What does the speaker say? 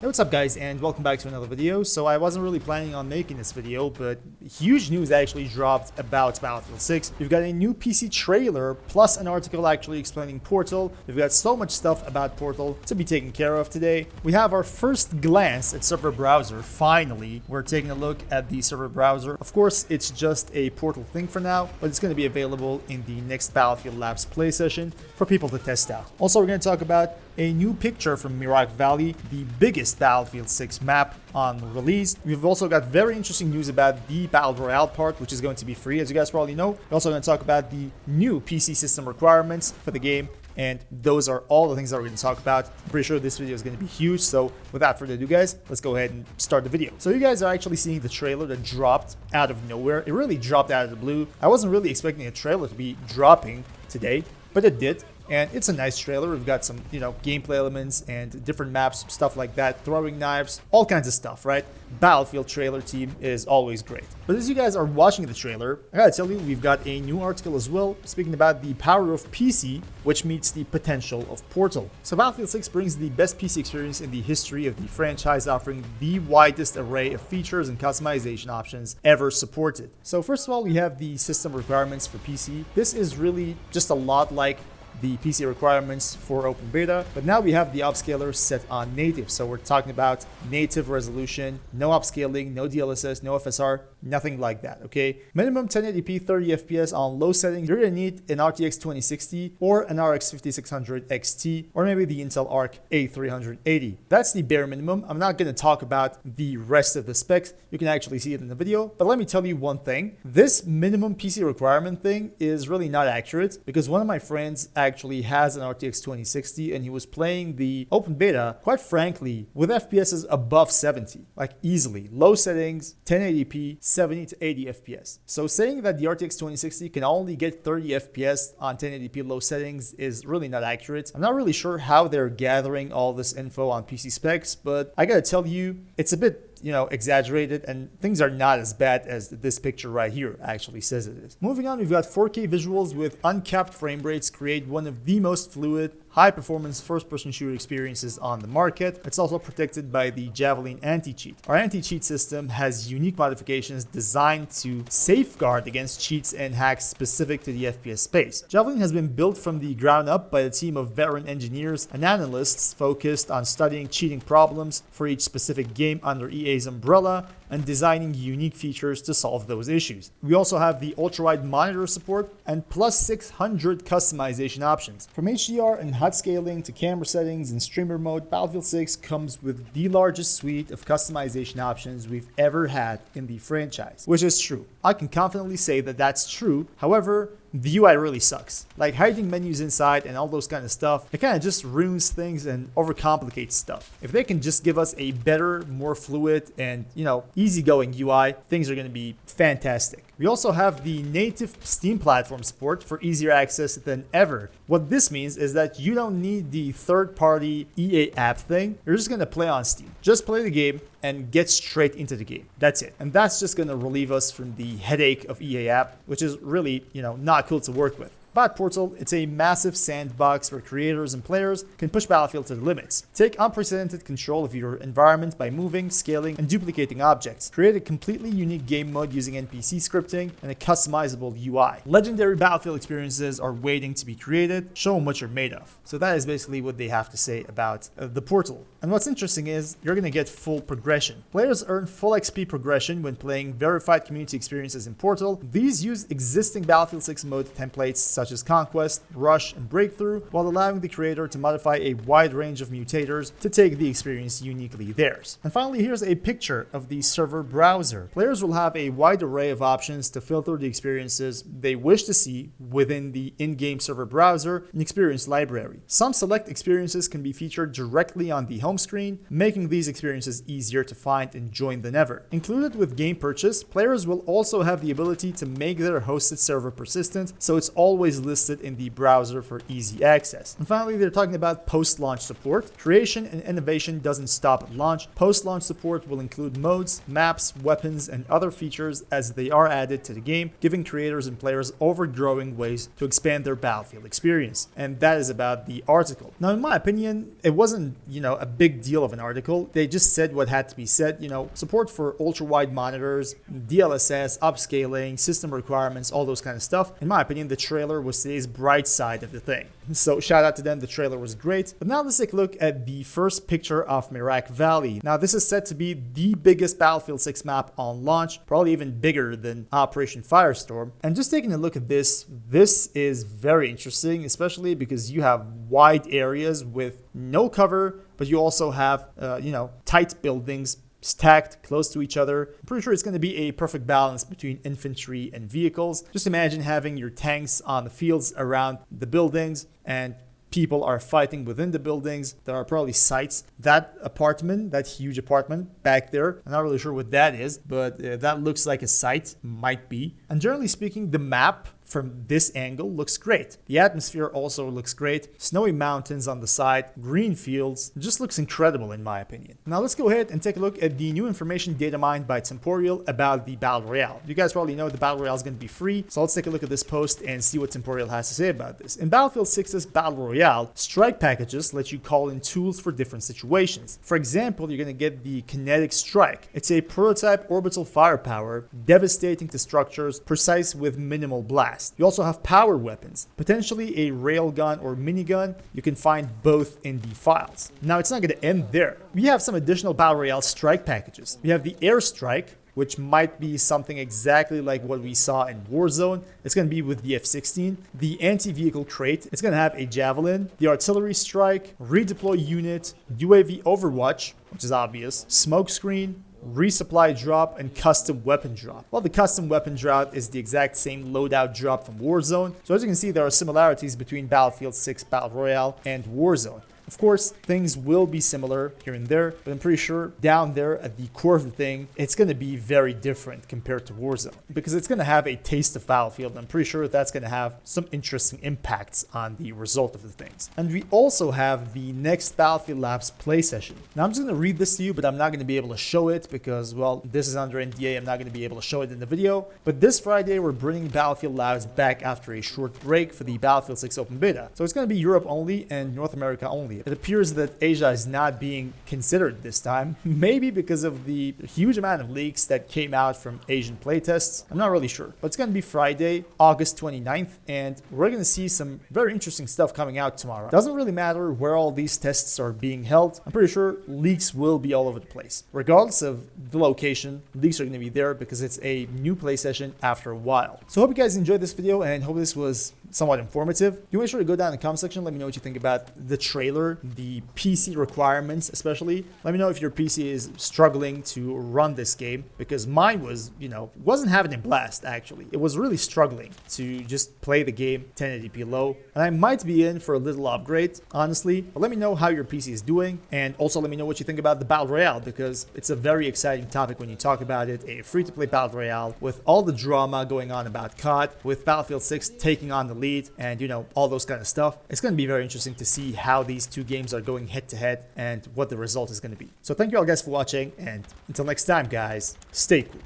Hey, what's up guys, and welcome back to another video. So I wasn't really planning on making this video, but huge news actually dropped about Battlefield 6. We've got a new PC trailer, plus an article actually explaining Portal. We've got so much stuff about Portal to be taken care of today. We have our first glance at server browser. Finally, we're taking a look at the server browser. Of course, it's just a Portal thing for now, but it's going to be available in the next Battlefield Labs play session for people to test out. Also, we're going to talk about a new picture from Mirak Valley, the biggest Battlefield 6 map on release. We've also got very interesting news about the Battle Royale part, which is going to be free, as you guys probably know. We're also going to talk about the new PC system requirements for the game, and those are all the things that we're going to talk about. I'm pretty sure this video is going to be huge, so without further ado guys, let's go ahead and start the video. So you guys are actually seeing the trailer that dropped out of nowhere. It really dropped out of the blue. I wasn't really expecting a trailer to be dropping today, but it did. And it's a nice trailer. We've got some, gameplay elements and different maps, stuff like that, throwing knives, all kinds of stuff, right? Battlefield trailer team is always great. But as you guys are watching the trailer, I gotta tell you, we've got a new article as well, speaking about the power of PC, which meets the potential of Portal. So Battlefield 6 brings the best PC experience in the history of the franchise, offering the widest array of features and customization options ever supported. So first of all, we have the system requirements for PC. This is really just a lot like the PC requirements for open beta, but now we have the upscaler set on native. So we're talking about native resolution, no upscaling, no DLSS, no FSR, nothing like that, okay? Minimum 1080p 30 FPS on low settings. You're gonna need an RTX 2060 or an RX 5600 XT, or maybe the Intel Arc A380. That's the bare minimum. I'm not gonna talk about the rest of the specs. You can actually see it in the video, but let me tell you one thing. This minimum PC requirement thing is really not accurate, because one of my friends actually has an RTX 2060 and he was playing the open beta, quite frankly, with FPSs above 70, like easily. Low settings, 1080p, 70 to 80 FPS. So saying that the RTX 2060 can only get 30 FPS on 1080p low settings is really not accurate. I'm not really sure how they're gathering all this info on PC specs, but I gotta tell you, it's a bit exaggerated, and things are not as bad as this picture right here actually says it is. Moving on, we've got 4K visuals with uncapped frame rates, create one of the most fluid, high-performance first-person shooter experiences on the market. It's also protected by the Javelin anti-cheat. Our anti-cheat system has unique modifications designed to safeguard against cheats and hacks specific to the FPS space. Javelin has been built from the ground up by a team of veteran engineers and analysts focused on studying cheating problems for each specific game under EA's umbrella and designing unique features to solve those issues. We also have the ultra-wide monitor support and plus 600 customization options. From HDR and HUD scaling to camera settings and streamer mode, Battlefield 6 comes with the largest suite of customization options we've ever had in the franchise, which is true. I can confidently say that that's true. However, the UI really sucks. Like hiding menus inside and all those kind of stuff, it kind of just ruins things and overcomplicates stuff. If they can just give us a better, more fluid and, easygoing UI, things are going to be fantastic. We also have the native Steam platform support for easier access than ever. What this means is that you don't need the third-party EA app thing. You're just going to play on Steam. Just play the game and get straight into the game. That's it. And that's just going to relieve us from the headache of EA app, which is really, not cool to work with. But Portal, it's a massive sandbox where creators and players can push Battlefield to the limits. Take unprecedented control of your environment by moving, scaling, and duplicating objects. Create a completely unique game mode using NPC scripting and a customizable UI. Legendary Battlefield experiences are waiting to be created. Show them what you're made of. So that is basically what they have to say about the Portal. And what's interesting is you're going to get full progression. Players earn full XP progression when playing verified community experiences in Portal. These use existing Battlefield 6 mode templates such as Conquest, Rush, and Breakthrough, while allowing the creator to modify a wide range of mutators to take the experience uniquely theirs. And finally, here's a picture of the server browser. Players will have a wide array of options to filter the experiences they wish to see within the in-game server browser and experience library. Some select experiences can be featured directly on the home screen, making these experiences easier to find and join than ever. Included with game purchase, players will also have the ability to make their hosted server persistent, so it's always always listed in the browser for easy access. And finally, they're talking about post-launch support. Creation and innovation doesn't stop at launch. Post-launch support will include modes, maps, weapons, and other features as they are added to the game, giving creators and players ever-growing ways to expand their Battlefield experience. And that is about the article. Now, in my opinion, it wasn't, a big deal of an article. They just said what had to be said, support for ultra-wide monitors, DLSS, upscaling, system requirements, all those kind of stuff. In my opinion, the trailer was today's bright side of the thing. So shout out to them, the trailer was great. But now let's take a look at the first picture of Mirak Valley. Now this is said to be the biggest Battlefield 6 map on launch, probably even bigger than Operation Firestorm. And just taking a look at this is very interesting, especially because you have wide areas with no cover, but you also have, tight buildings stacked close to each other. I'm pretty sure it's going to be a perfect balance between infantry and vehicles. Just imagine having your tanks on the fields around the buildings and people are fighting within the buildings. There are probably sites. That apartment, that huge apartment back there, I'm not really sure what that is, but that looks like a site, might be. And generally speaking, the map from this angle looks great. The atmosphere also looks great. Snowy mountains on the side, green fields, it just looks incredible in my opinion. Now let's go ahead and take a look at the new information data mined by Temporyal about the Battle Royale. You guys probably know the Battle Royale is going to be free, so let's take a look at this post and see what Temporyal has to say about this. In Battlefield 6's Battle Royale, strike packages let you call in tools for different situations. For example, you're going to get the Kinetic Strike. It's a prototype orbital firepower, devastating to structures, precise with minimal blast. You also have power weapons, potentially a railgun or minigun. You can find both in the files. Now, it's not going to end there. We have some additional Battle Royale strike packages. We have the Airstrike, which might be something exactly like what we saw in Warzone. It's going to be with the F-16. The anti-vehicle crate, it's going to have a Javelin, the Artillery Strike, Redeploy Unit, UAV Overwatch, which is obvious, Smoke Screen, Resupply Drop, and Custom Weapon Drop. Well, the Custom Weapon Drop is the exact same loadout drop from Warzone. So as you can see, there are similarities between Battlefield 6 Battle Royale and Warzone. Of course, things will be similar here and there, but I'm pretty sure down there at the core of the thing, it's going to be very different compared to Warzone because it's going to have a taste of Battlefield. I'm pretty sure that's going to have some interesting impacts on the result of the things. And we also have the next Battlefield Labs play session. Now, I'm just going to read this to you, but I'm not going to be able to show it because, well, this is under NDA. I'm not going to be able to show it in the video. But this Friday, we're bringing Battlefield Labs back after a short break for the Battlefield 6 Open Beta. So it's going to be Europe only and North America only. It appears that Asia is not being considered this time, maybe because of the huge amount of leaks that came out from Asian playtests. I'm not really sure, but it's going to be Friday, August 29th, and we're going to see some very interesting stuff coming out tomorrow. Doesn't really matter where all these tests are being held. I'm pretty sure leaks will be all over the place. Regardless of the location, leaks are going to be there because it's a new play session after a while. So I hope you guys enjoyed this video and hope this was somewhat informative. You make sure to go down in the comment section, let me know what you think about the trailer, the PC requirements especially. Let me know if your PC is struggling to run this game because mine was, wasn't having a blast actually. It was really struggling to just play the game 1080p low. And I might be in for a little upgrade, honestly. But let me know how your PC is doing and also let me know what you think about the Battle Royale because it's a very exciting topic when you talk about it. A free-to-play Battle Royale with all the drama going on about COD, with Battlefield 6 taking on the lead and all those kind of stuff. It's going to be very interesting to see how these two games are going head to head and what the result is going to be. So thank you all guys for watching and until next time guys, stay cool.